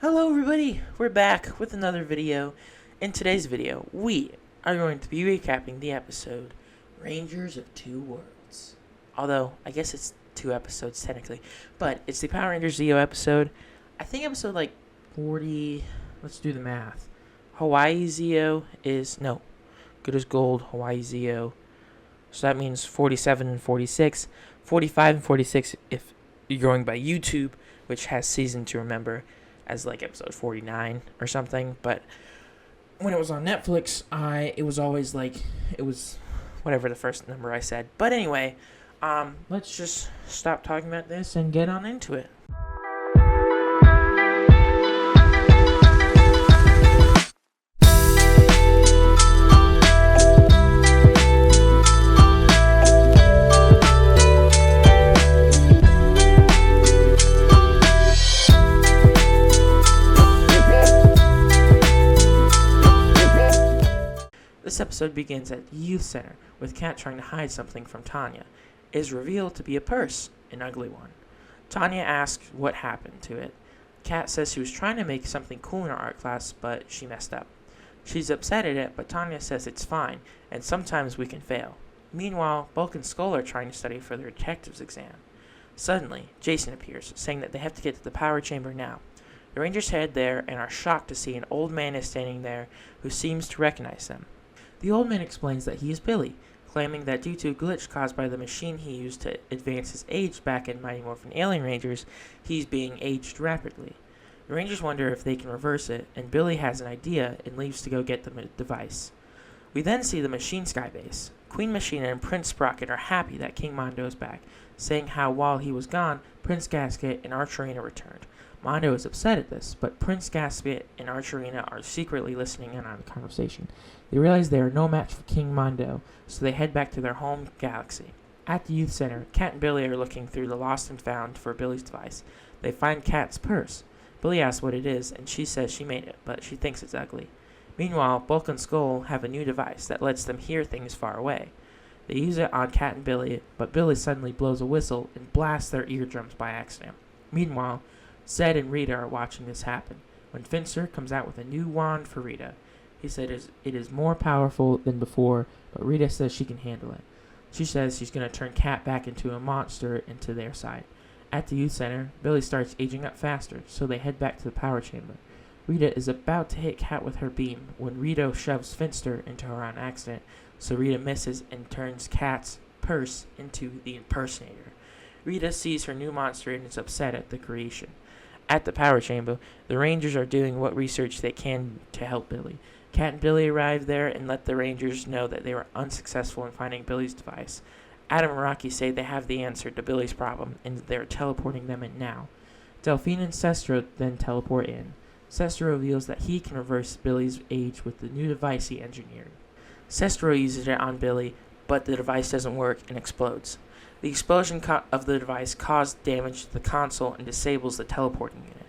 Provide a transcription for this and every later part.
Hello everybody, we're back with another video. In today's video, we are going to be recapping the episode Rangers of Two Worlds. Although, I guess it's 2 episodes technically, but it's the Power Rangers Zeo episode. I think episode like 40, let's do the math. Hawaii Zeo is, no, good as gold, Hawaii Zeo. So that means 47 and 46, 45 and 46 if you're going by YouTube, which has season to remember as like episode 49 or something. But when it was on Netflix, it was always like, it was whatever the first number I said. But anyway, let's just stop talking about this and get on into it. This episode begins at the youth center, with Kat trying to hide something from Tanya. It is revealed to be a purse, an ugly one. Tanya asks what happened to it. Kat says she was trying to make something cool in her art class, but she messed up. She's upset at it, but Tanya says it's fine, and sometimes we can fail. Meanwhile, Bulk and Skull are trying to study for their detective's exam. Suddenly, Jason appears, saying that they have to get to the power chamber now. The Rangers head there and are shocked to see an old man is standing there who seems to recognize them. The old man explains that he is Billy, claiming that due to a glitch caused by the machine he used to advance his age back in Mighty Morphin Alien Rangers, he's being aged rapidly. The Rangers wonder if they can reverse it, and Billy has an idea and leaves to go get the device. We then see the Machine Sky base. Queen Machine and Prince Sprocket are happy that King Mondo is back, saying how while he was gone, Prince Gasket and Archerina returned. Mondo is upset at this, but Prince Gasket and Archerina are secretly listening in on the conversation. They realize they are no match for King Mondo, so they head back to their home galaxy. At the youth center, Kat and Billy are looking through the lost and found for Billy's device. They find Kat's purse. Billy asks what it is, and she says she made it, but she thinks it's ugly. Meanwhile, Bulk and Skull have a new device that lets them hear things far away. They use it on Kat and Billy, but Billy suddenly blows a whistle and blasts their eardrums by accident. Meanwhile, Zed and Rita are watching this happen, when Finster comes out with a new wand for Rita. He said it is more powerful than before, but Rita says she can handle it. She says she's going to turn Kat back into a monster into their side. At the youth center, Billy starts aging up faster, so they head back to the power chamber. Rita is about to hit Kat with her beam when Rita shoves Finster into her on accident, so Rita misses and turns Kat's purse into the impersonator. Rita sees her new monster and is upset at the creation. At the power chamber, the Rangers are doing what research they can to help Billy. Kat and Billy arrive there and let the Rangers know that they were unsuccessful in finding Billy's device. Adam and Rocky say they have the answer to Billy's problem, and they're teleporting them in now. Delphine and Sestro then teleport in. Sestro reveals that he can reverse Billy's age with the new device he engineered. Sestro uses it on Billy, but the device doesn't work and explodes. The explosion of the device caused damage to the console and disables the teleporting unit.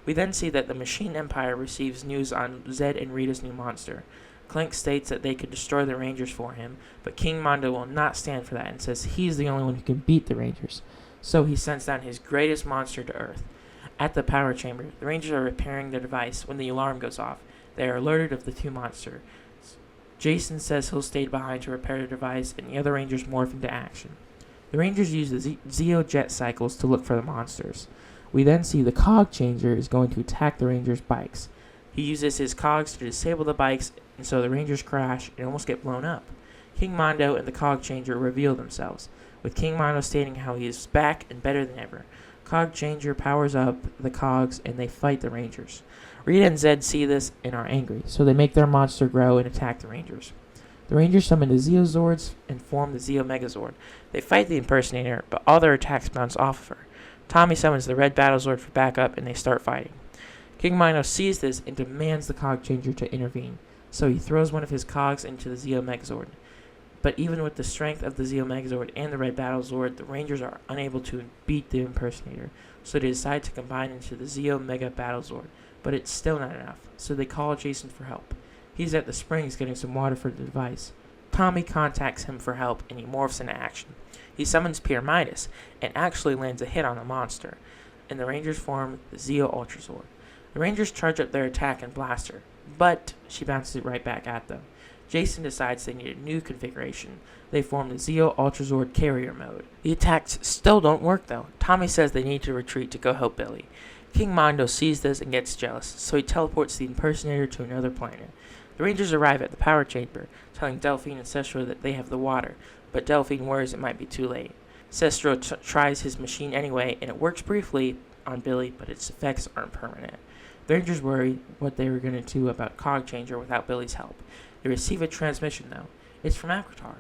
We then see that the Machine Empire receives news on Zed and Rita's new monster. Clank states that they could destroy the Rangers for him, but King Mondo will not stand for that and says he's the only one who can beat the Rangers. So he sends down his greatest monster to Earth. At the power chamber, the Rangers are repairing their device when the alarm goes off. They are alerted of the two monsters. Jason says he'll stay behind to repair the device, and the other Rangers morph into action. The Rangers use the Zeo jet cycles to look for the monsters. We then see the Cog Changer is going to attack the Rangers' bikes. He uses his cogs to disable the bikes, and so the Rangers crash and almost get blown up. King Mondo and the Cog Changer reveal themselves, with King Mondo stating how he is back and better than ever. Cog Changer powers up the cogs and they fight the Rangers. Rita and Zed see this and are angry, so they make their monster grow and attack the Rangers. The Rangers summon the Zeozords and form the Zeo Megazord. They fight the impersonator, but all their attacks bounce off of her. Tommy summons the Red Battlezord for backup, and they start fighting. King Mondo sees this and demands the Cog Changer to intervene, so he throws one of his cogs into the Zeo Megazord. But even with the strength of the Zeo Megazord and the Red Battlezord, the Rangers are unable to beat the impersonator, so they decide to combine into the Zeo Mega Battlezord, but it's still not enough, so they call Jason for help. He's at the springs getting some water for the device. Tommy contacts him for help, and he morphs into action. He summons Pyramidus, and actually lands a hit on the monster, and the Rangers form the Zeo Ultrazord. The Rangers charge up their attack and blast her, but she bounces it right back at them. Jason decides they need a new configuration. They form the Zeo Ultrazord carrier mode. The attacks still don't work though. Tommy says they need to retreat to go help Billy. King Mondo sees this and gets jealous, so he teleports the impersonator to another planet. The Rangers arrive at the power chamber, telling Delphine and Sestro that they have the water, but Delphine worries it might be too late. Sestro tries his machine anyway, and it works briefly on Billy, but its effects aren't permanent. The Rangers worry what they were going to do about Cog Changer without Billy's help. They receive a transmission, though. It's from Aquitar.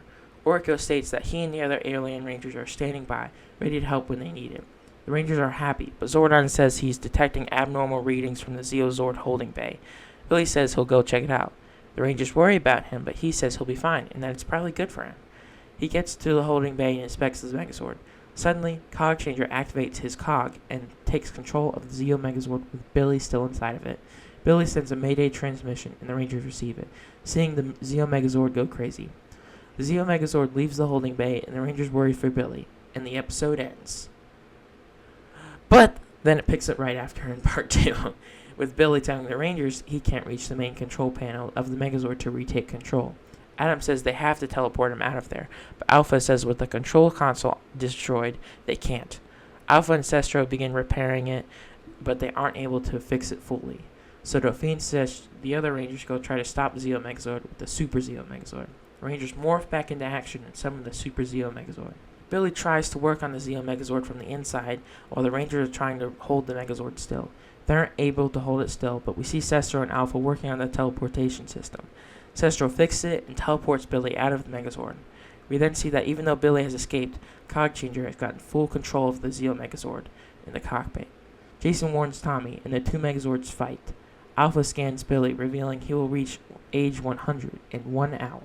Orko states that he and the other alien Rangers are standing by, ready to help when they need it. The Rangers are happy, but Zordon says he's detecting abnormal readings from the Zeozord holding bay. Billy says he'll go check it out. The Rangers worry about him, but he says he'll be fine, and that it's probably good for him. He gets to the holding bay and inspects his Megazord. Suddenly, Cog Changer activates his Cog and takes control of the Zeo Megazord with Billy still inside of it. Billy sends a Mayday transmission, and the Rangers receive it, seeing the Zeo Megazord go crazy. The Zeo Megazord leaves the holding bay, and the Rangers worry for Billy, and the episode ends. But then it picks up right after in part 2, with Billy telling the Rangers he can't reach the main control panel of the Megazord to retake control. Adam says they have to teleport him out of there, but Alpha says with the control console destroyed, they can't. Alpha and Sestro begin repairing it, but they aren't able to fix it fully. So Delphine says the other Rangers go try to stop Zeo Megazord with the Super Zeo Megazord. The Rangers morph back into action and summon the Super Zeo Megazord. Billy tries to work on the Zeo Megazord from the inside, while the Rangers are trying to hold the Megazord still. They aren't able to hold it still, but we see Sestro and Alpha working on the teleportation system. Sestro fixes it and teleports Billy out of the Megazord. We then see that even though Billy has escaped, Cog Changer has gotten full control of the Zeo Megazord in the cockpit. Jason warns Tommy, and the two Megazords fight. Alpha scans Billy, revealing he will reach age 100 in 1 hour.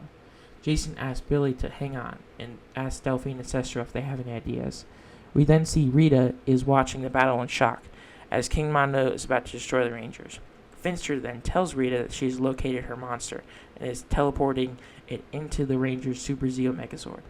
Jason asks Billy to hang on, and asks Delphine and Sestro if they have any ideas. We then see Rita is watching the battle in shock, as King Mondo is about to destroy the Rangers. Finster then tells Rita that she has located her monster, and is teleporting it into the Rangers' Super Zeo Megazord.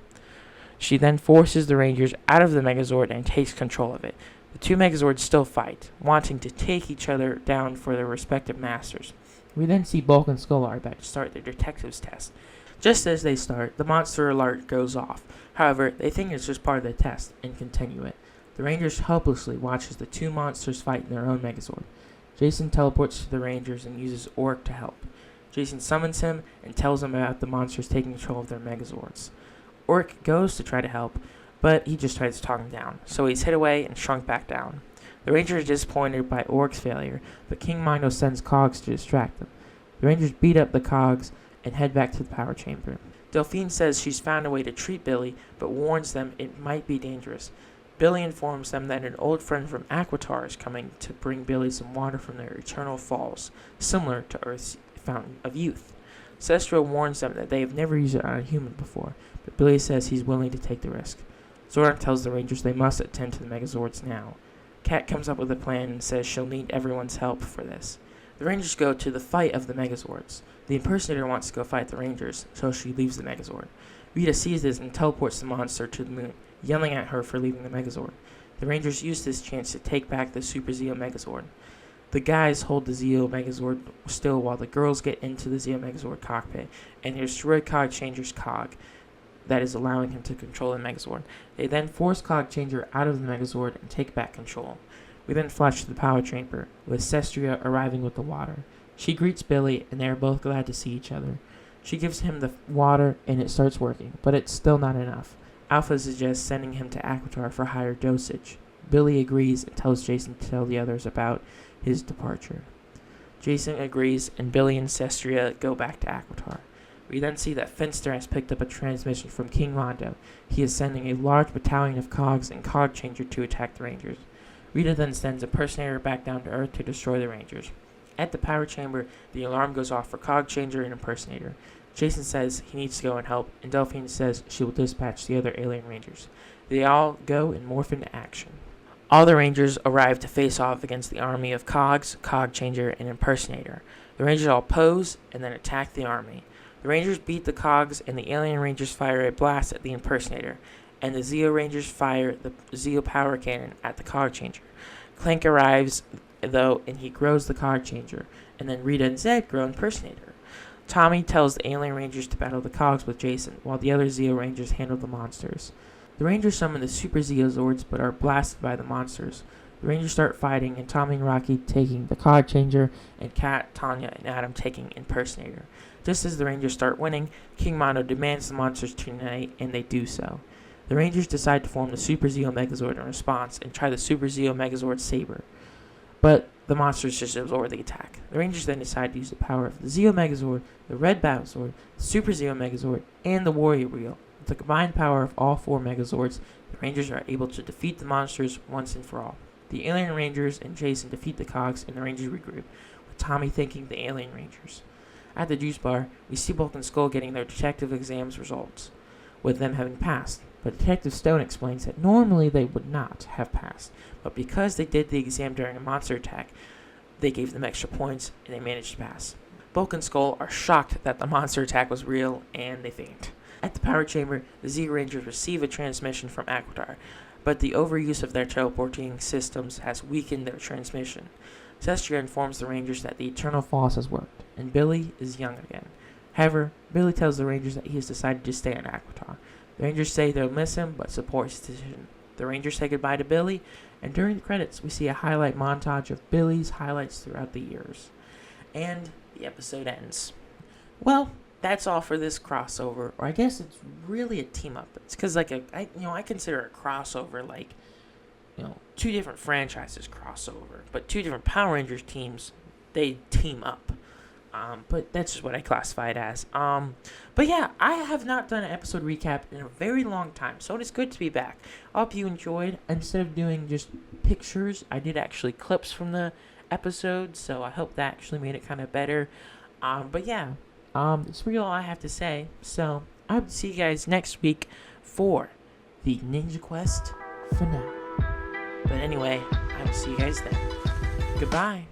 She then forces the Rangers out of the Megazord and takes control of it. The two Megazords still fight, wanting to take each other down for their respective masters. We then see Bulk and Skull are about to start their detectives test. Just as they start, the monster alert goes off. However, they think it's just part of the test and continue it. The Rangers helplessly watch as the two monsters fight in their own Megazord. Jason teleports to the Rangers and uses Orc to help. Jason summons him and tells him about the monsters taking control of their Megazords. Orc goes to try to help, but he just tries to talk him down, so he's hit away and shrunk back down. The Rangers are disappointed by Orc's failure, but King Mondo sends Cogs to distract them. The Rangers beat up the Cogs and head back to the power chamber. Delphine says she's found a way to treat Billy, but warns them it might be dangerous. Billy informs them that an old friend from Aquitar is coming to bring Billy some water from their eternal falls, similar to Earth's fountain of youth. Sestro warns them that they have never used it on a human before, but Billy says he's willing to take the risk. Zordon tells the Rangers they must attend to the Megazords now. Kat comes up with a plan and says she'll need everyone's help for this. The Rangers go to the fight of the Megazords. The impersonator wants to go fight the Rangers, so she leaves the Megazord. Rita sees this and teleports the monster to the moon, yelling at her for leaving the Megazord. The Rangers use this chance to take back the Super Zeo Megazord. The guys hold the Zeo Megazord still while the girls get into the Zeo Megazord cockpit and destroy Cog Changer's Cog that is allowing him to control the Megazord. They then force Cog Changer out of the Megazord and take back control. We then flash to the power chamber, with Sestria arriving with the water. She greets Billy, and they are both glad to see each other. She gives him the water, and it starts working, but it's still not enough. Alpha suggests sending him to Aquitar for higher dosage. Billy agrees and tells Jason to tell the others about his departure. Jason agrees, and Billy and Sestria go back to Aquitar. We then see that Finster has picked up a transmission from King Mondo. He is sending a large battalion of Cogs and Cog Changer to attack the Rangers. Rita then sends a impersonator back down to Earth to destroy the Rangers. At the power chamber, the alarm goes off for Cog Changer and impersonator. Jason says he needs to go and help, and Delphine says she will dispatch the other alien Rangers. They all go and morph into action. All the Rangers arrive to face off against the army of Cogs, Cog Changer, and impersonator. The Rangers all pose and then attack the army. The Rangers beat the Cogs, and the alien Rangers fire a blast at the impersonator, and the Zeo Rangers fire the Zeo power cannon at the Cog Changer. Clank arrives though, and he grows the card changer, and then Rita and Zed grow impersonator. Tommy tells the Alien Rangers to battle the Cogs with Jason, while the other Zeo Rangers handle the monsters. The Rangers summon the Super Zeozords, but are blasted by the monsters. The Rangers start fighting, and Tommy and Rocky taking the card changer, and Kat, Tanya, and Adam taking impersonator. Just as the Rangers start winning, King Mondo demands the monsters to unite, and they do so. The Rangers decide to form the Super Zeo Megazord in response, and try the Super Zeo Megazord Saber. But the monsters just absorb the attack. The Rangers then decide to use the power of the Zeo Megazord, the Red Battle Sword, the Super Zeo Megazord, and the Warrior Wheel. With the combined power of all 4 Megazords, the Rangers are able to defeat the monsters once and for all. The Alien Rangers and Jason defeat the Cogs, and the Rangers regroup, with Tommy thanking the Alien Rangers. At the juice bar, we see Bulk and Skull getting their detective exams results, with them having passed. But Detective Stone explains that normally they would not have passed, but because they did the exam during a monster attack, they gave them extra points, and they managed to pass. Bulk and Skull are shocked that the monster attack was real, and they faint. At the power chamber, the Z Rangers receive a transmission from Aquitar, but the overuse of their teleporting systems has weakened their transmission. Cestria informs the Rangers that the Eternal Falls has worked, and Billy is young again. However, Billy tells the Rangers that he has decided to stay on Aquitar. The Rangers say they'll miss him, but support his decision. The Rangers say goodbye to Billy, and during the credits, we see a highlight montage of Billy's highlights throughout the years. And the episode ends. Well, that's all for this crossover, or I guess it's really a team-up. It's because, like, I consider a crossover, like, 2 different franchises crossover, but 2 different Power Rangers teams, they team up. But that's just what I classify it as. But yeah, I have not done an episode recap in a very long time, so it is good to be back. I hope you enjoyed. Instead of doing just pictures, I did actually clips from the episode, so I hope that actually made it kind of better. But yeah, that's really all I have to say. So I hope to see you guys next week for the Ninja Quest finale. But anyway, I will see you guys then. Goodbye.